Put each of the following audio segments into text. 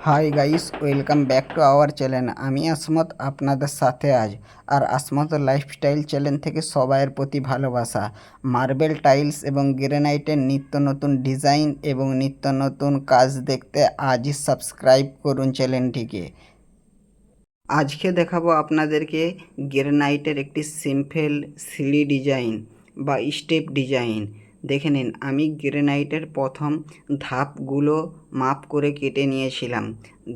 Hi guys, welcome back to our channel. আমি আসমত আপনাদের সাথে আজ। আর আসমত লাইফস্টাইল চ্যানেল থেকে সবাইয়ের প্রতি ভালোবাসা। মার্বেল টাইলস এবং গ্রানাইটের নিত্য নতুন ডিজাইন এবং নিত্য নতুন কাজ দেখতে আজই সাবস্ক্রাইব করুন চ্যানেলটিকে। আজকে দেখাবো আপনাদেরকে গ্রানাইটের একটি সিম্পল সিঁড়ি ডিজাইন বা স্টেপ ডিজাইন। দেখে নিন, আমি গ্রানাইটের প্রথম ধাপগুলো মাপ করে কেটে নিয়েছিলাম।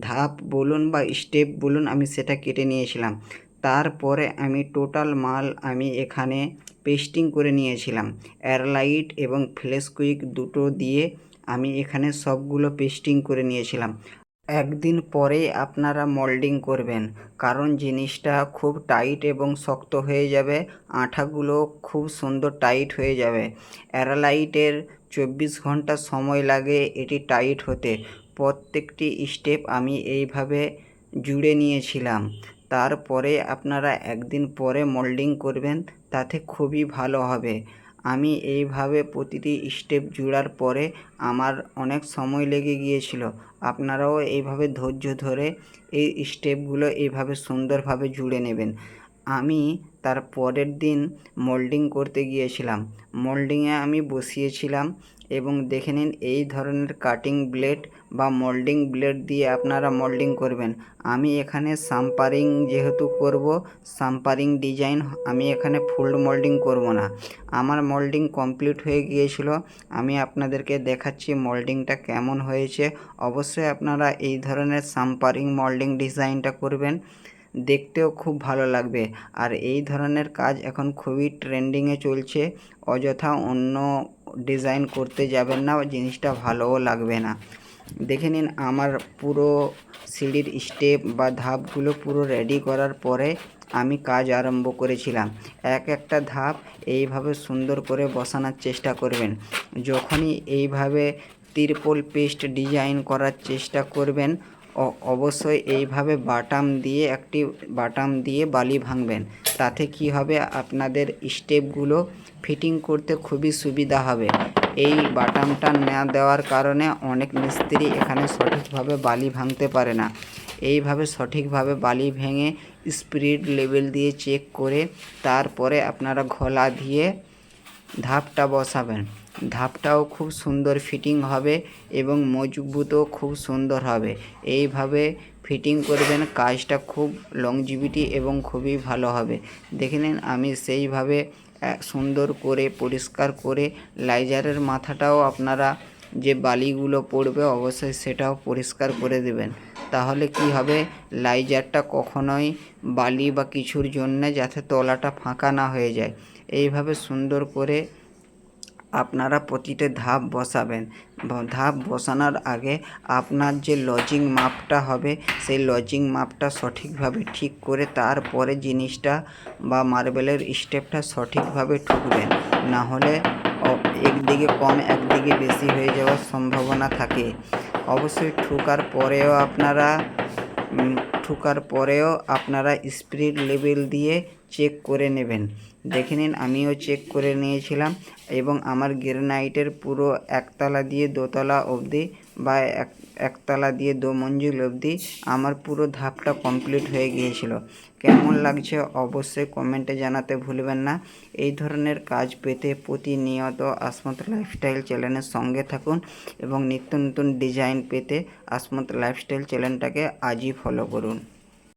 ধাপ বলুন বা স্টেপ বলুন, আমি সেটা কেটে নিয়েছিলাম। তারপরে আমি টোটাল মাল আমি এখানে পেস্টিং করে নিয়েছিলাম। এয়ারলাইট এবং ফ্ল্যাশ কুইক দুটো দিয়ে আমি এখানে সবগুলো পেস্টিং করে নিয়েছিলাম। একদিন পরেই আপনারা মোল্ডিং করবেন, কারণ জিনিসটা খুব টাইট এবং শক্ত হয়ে যাবে, আঠাগুলো খুব সুন্দর টাইট হয়ে যাবে। এয়ারলাইটের 24 ঘন্টা সময় লাগে এটি টাইট হতে। প্রত্যেকটি স্টেপ আমি এইভাবে জুড়ে নিয়েছিলাম। তারপরে আপনারা একদিন পরে মোল্ডিং করবেন, তাতে খুবই ভালো হবে। আমি এইভাবে প্রতিটি স্টেপ জুড়ার পরে আমার অনেক সময় লেগে গিয়েছিল। আপনারাও এইভাবে ধৈর্য ধরে এই স্টেপগুলো এইভাবে সুন্দরভাবে জুড়ে নেবেন। আমি তার পরের দিন মোল্ডিং করতে গিয়েছিলাম। মোল্ডিংয়ে আমি বসিয়েছিলাম এবং দেখে নিন, এই ধরনের কাটিং ব্লেড বা মোল্ডিং ব্লেড দিয়ে আপনারা মোল্ডিং করবেন। আমি এখানে সাম্পারিং যেহেতু করব, সাম্পারিং ডিজাইন, আমি এখানে ফুল মোল্ডিং করব না। আমার মোল্ডিং কমপ্লিট হয়ে গিয়েছিল। আমি আপনাদেরকে দেখাচ্ছি মোল্ডিংটা কেমন হয়েছে। অবশ্যই আপনারা এই ধরনের সাম্পারিং মোল্ডিং ডিজাইনটা করবেন, দেখতেও খুব ভালো লাগবে। আর এই ধরনের কাজ এখন খুবই ট্রেন্ডিংয়ে চলছে। অযথা অন্য ডিজাইন করতে যাবেন না, জিনিসটা ভালোও লাগবে না। দেখে নিন, আমার পুরো সিঁড়ির স্টেপ বা ধাপগুলো পুরো রেডি করার পরে আমি কাজ আরম্ভ করেছিলাম। একটা ধাপ এইভাবে সুন্দর করে বসানোর চেষ্টা করবেন। যখনই এইভাবে তিরপল পেস্ট ডিজাইন করার চেষ্টা করবেন, অবশ্যই এইভাবে বাটাম দিয়ে বালি ভাঙবেন। তাতে কি হবে, আপনাদের স্টেপগুলো ফিটিং করতে খুবই সুবিধা হবে। এই বাটামটা না দেওয়ার কারণে অনেক মিস্ত্রি এখানে সঠিকভাবে বালি ভাঙতে পারে না। এইভাবে সঠিকভাবে বালি ভেঙে স্পিরিট লেভেল দিয়ে চেক করে তারপরে আপনারা ঘোলা দিয়ে ধাপটা বসাবেন। ধাপটাও খুব সুন্দর ফিটিং হবে এবং মজবুতও খুব সুন্দর হবে। এইভাবে ফিটিং করবেন, কাজটা খুব লংজিভিটি এবং খুবই ভালো হবে। দেখে নিন, আমি সেইভাবে সুন্দর করে পরিষ্কার করে লাইজারের মাথাটাও আপনারা যে বালিগুলো পড়বে অবশ্যই সেটাও পরিষ্কার করে দেবেন। তাহলে কি হবে, লাইজারটা কখনোই বালি বা কিছুর জন্যে যাতে তলাটা ফাঁকা না হয়ে যায়। এইভাবে সুন্দর করে আপনারা প্রতিটা ধাপ বসাবেন। ধাপ বসানোর আগে আপনার যে লজিং মাপটা হবে, সেই লজিং মাপটা সঠিকভাবে ঠিক করে তারপরে জিনিসটা বা মার্বেলের স্টেপটা সঠিকভাবে ঠুকবেন। না হলে একদিকে কম একদিকে বেশি হয়ে যাওয়ার সম্ভাবনা থাকে। অবশ্যই ঠুকার পরেও আপনারা স্পিরিট লেভেল দিয়ে চেক করে নেবেন। দেখে নিন, আমিও চেক করে নিয়েছিলাম এবং আমার গ্রানাইটের পুরো একতলা দিয়ে দোতলা অবধি বা একতলা দিয়ে 2 মঞ্জিল অবধি আমার পুরো ধাপটা কমপ্লিট হয়ে গিয়েছিল। কেমন লাগছে অবশ্যই কমেন্টে জানাতে ভুলবেন না। এই ধরনের কাজ পেতে প্রতিনিয়ত আসমত লাইফস্টাইল চ্যানেলের সঙ্গে থাকুন এবং নিত্য নতুন ডিজাইন পেতে আসমত লাইফস্টাইল চ্যানেলটাকে আজই ফলো করুন।